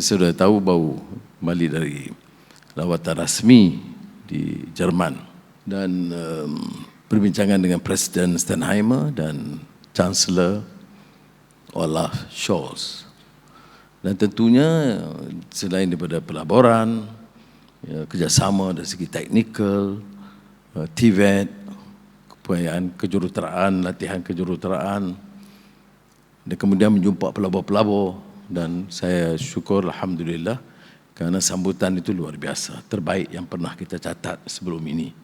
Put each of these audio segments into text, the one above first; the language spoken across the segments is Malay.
sudah tahu baru kembali dari lawatan rasmi di Jerman dan perbincangan dengan Presiden Steinheimer dan Chancellor Olaf Scholz. Dan tentunya selain daripada pelaburan, kerjasama dari segi teknikal, TVET, kepayaan kejuruteraan, latihan kejuruteraan, dan kemudian menjumpa pelabur-pelabur, dan saya syukur alhamdulillah kerana sambutan itu luar biasa, terbaik yang pernah kita catat sebelum ini.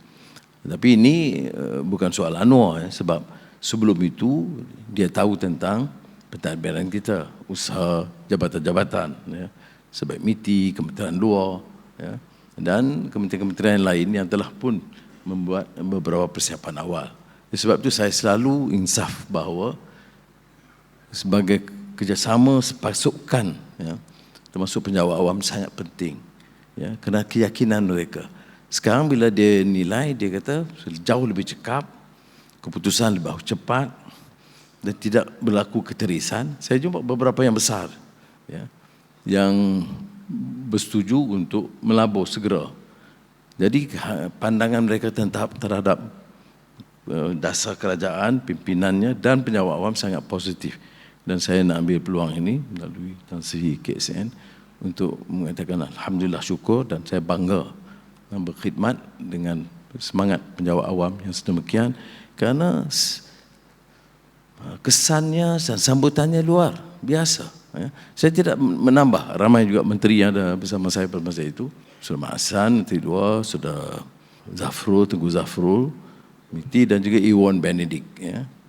Tapi ini bukan soal Anwar, sebab sebelum itu dia tahu tentang pentadbiran kita, usaha jabatan-jabatan, sebaik MITI, Kementerian Luar, dan kementerian-kementerian lain yang telah pun membuat beberapa persiapan awal. Sebab itu saya selalu insaf bahawa sebagai kerjasama sepasukan, termasuk penjawat awam sangat penting, kerana keyakinan mereka. Sekarang bila dia nilai, dia kata jauh lebih cekap, keputusan lebih cepat dan tidak berlaku keterisan. Saya jumpa beberapa yang besar, yang bersetuju untuk melabur segera. Jadi pandangan mereka terhadap dasar kerajaan, pimpinannya dan penjawat awam sangat positif. Dan saya nak ambil peluang ini melalui Tan Sri KSN untuk mengatakan alhamdulillah, syukur, dan saya bangga dan berkhidmat dengan semangat penjawat awam yang sedemikian, kerana kesannya dan sambutannya luar biasa. Saya tidak menambah, ramai juga menteri yang ada bersama saya pada masa itu. Sudah Mak Hassan, Menteri Luar, sudah Zafrul, Tengku Zafrul, MITI, dan juga Iwan Benedict,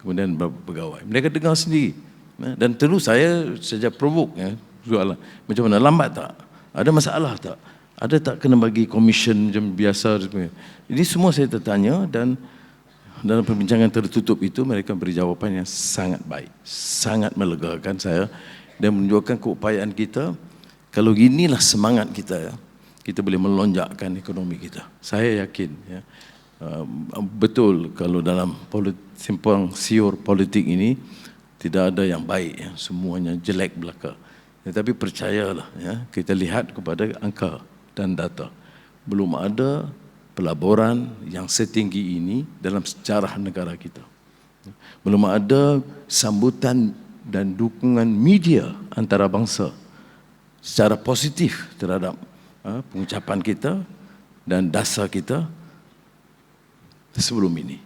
kemudian beberapa pegawai. Mereka dengar sendiri. Dan terus saya sejak provok, soalan macam mana, lambat tak? Ada masalah tak? Ada tak kena bagi komisen macam biasa? Ini semua saya tertanya, dan dalam perbincangan tertutup itu mereka beri jawapan yang sangat baik, sangat melegakan saya dan menunjukkan keupayaan kita. Kalau inilah semangat kita, kita boleh melonjakkan ekonomi kita. Saya yakin, betul kalau dalam simpang siur politik ini tidak ada yang baik, semuanya jelek belaka. Tetapi percayalah, kita lihat kepada angka dan data, belum ada pelaburan yang setinggi ini dalam sejarah negara kita. Belum ada sambutan dan dukungan media antarabangsa secara positif terhadap pengucapan kita dan dasar kita sebelum ini.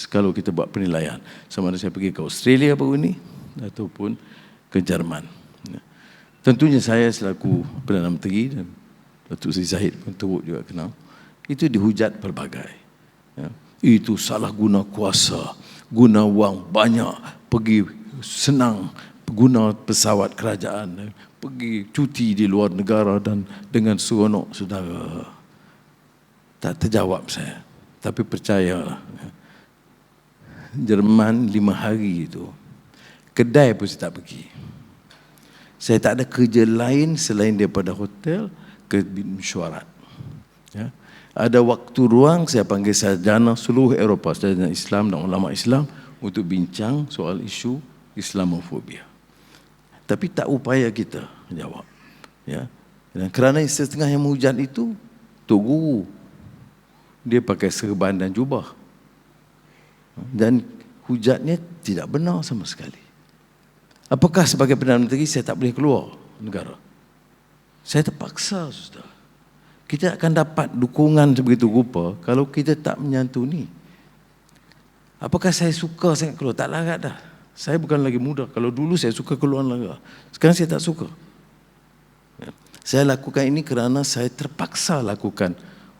Kalau kita buat penilaian, sama ada saya pergi ke Australia baru ini ataupun ke Jerman. Tentunya saya selaku Perdana Menteri, dan Datuk Seri Zahid pun turut juga kenal, itu dihujat pelbagai. Itu salah guna kuasa, guna wang banyak, pergi senang, guna pesawat kerajaan, pergi cuti di luar negara dan dengan seronok. Saudara, tak terjawab saya. Tapi percayalah, Jerman 5 hari itu, kedai pun saya tak pergi. Saya tak ada kerja lain selain daripada hotel ke mesyuarat. Ada waktu ruang, saya panggil sarjana seluruh Eropah, sarjana Islam dan ulama Islam untuk bincang soal isu Islamofobia. Tapi tak upaya kita menjawab. Dan kerana setengah yang menghujat itu, Tok Guru, dia pakai serban dan jubah. Dan hujatnya tidak benar sama sekali. Apakah sebagai Perdana Menteri saya tak boleh keluar negara? Saya terpaksa, saudara. Kita akan dapat dukungan sebegitu rupa kalau kita tak menyantuni. Apakah saya suka sangat keluar? Tak larat dah. Saya bukan lagi muda. Kalau dulu saya suka keluar negara, sekarang saya tak suka. Saya lakukan ini kerana saya terpaksa lakukan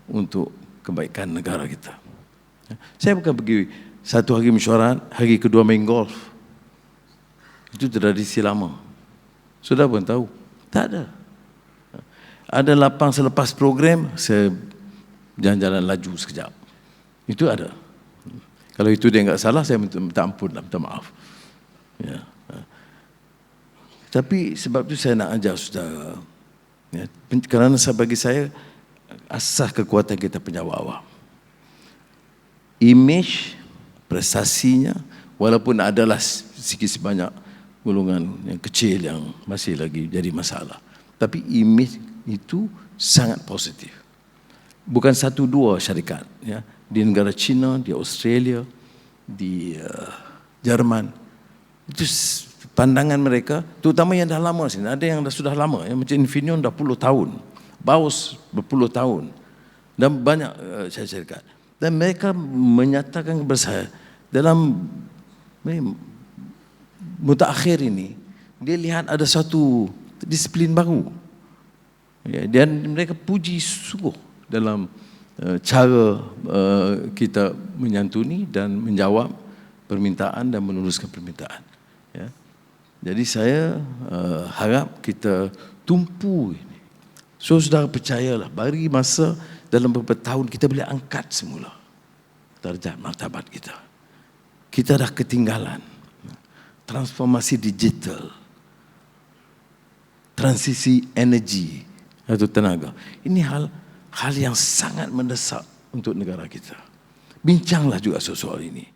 untuk kebaikan negara kita. Saya bukan pergi satu hari mesyuarat, hari kedua main golf. Itu tradisi lama. Sudah pun tahu. Tak ada. Ada lapang selepas program, saya jalan-jalan laju sekejap. Itu ada. Kalau itu dia enggak salah, saya minta ampun, minta maaf. Tapi sebab itu saya nak ajar saudara. Kerana bagi saya, asas kekuatan kita penjawat awam. Image, prestasinya, walaupun adalah sikit sebanyak golongan yang kecil yang masih lagi jadi masalah. Tapi imej itu sangat positif. Bukan satu dua syarikat, ya, di negara China, di Australia, di Jerman. Itu pandangan mereka, terutama yang dah lama sini. Ada yang sudah lama, ya, macam Infineon dah puluh tahun, Baus berpuluh tahun, dan banyak syarikat. Dan mereka menyatakan kepada saya, dalam mutakhir ini, dia lihat ada satu disiplin baru. Ya, dan mereka puji sungguh dalam cara kita menyantuni dan menjawab permintaan dan meneruskan permintaan. Ya. Jadi saya harap kita tumpu ini. So, saudara percayalah, bagi masa dalam beberapa tahun kita boleh angkat semula darjat martabat kita. Kita dah ketinggalan. Transformasi digital, transisi energi atau tenaga. Ini hal yang sangat mendesak untuk negara kita. Bincanglah juga soal ini.